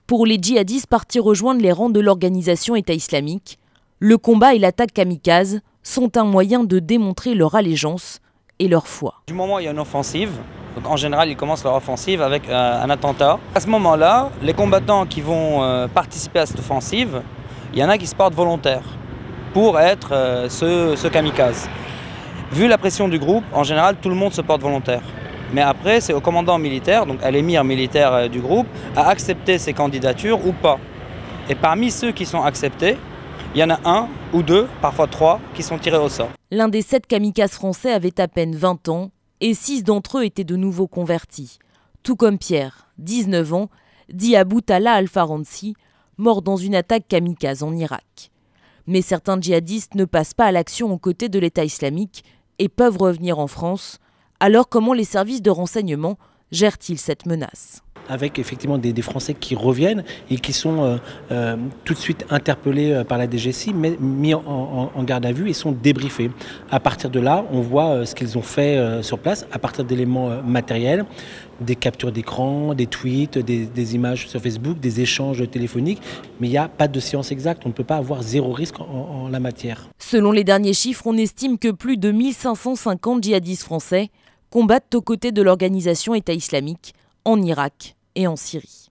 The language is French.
Pour les djihadistes partis rejoindre les rangs de l'organisation État islamique, le combat et l'attaque kamikaze sont un moyen de démontrer leur allégeance et leur foi. Du moment où il y a une offensive, donc en général ils commencent leur offensive avec un attentat. À ce moment-là, les combattants qui vont participer à cette offensive, il y en a qui se portent volontaires pour être ce kamikaze. Vu la pression du groupe, en général tout le monde se porte volontaire. Mais après, c'est au commandant militaire, donc à l'émir militaire du groupe, à accepter ces candidatures ou pas. Et parmi ceux qui sont acceptés, il y en a un ou deux, parfois trois, qui sont tirés au sort. L'un des 7 kamikazes français avait à peine 20 ans et 6 d'entre eux étaient de nouveau convertis. Tout comme Pierre, 19 ans, dit Abou Talha Al-Faransi, mort dans une attaque kamikaze en Irak. Mais certains djihadistes ne passent pas à l'action aux côtés de l'État islamique et peuvent revenir en France. Alors comment les services de renseignement gèrent-ils cette menace ? Avec effectivement des Français qui reviennent et qui sont tout de suite interpellés par la DGSI, mais mis en garde à vue et sont débriefés. À partir de là, on voit ce qu'ils ont fait sur place, à partir d'éléments matériels, des captures d'écran, des tweets, des images sur Facebook, des échanges téléphoniques, mais il n'y a pas de science exacte, on ne peut pas avoir zéro risque en la matière. Selon les derniers chiffres, on estime que plus de 1550 djihadistes français combattent aux côtés de l'organisation État islamique en Irak et en Syrie.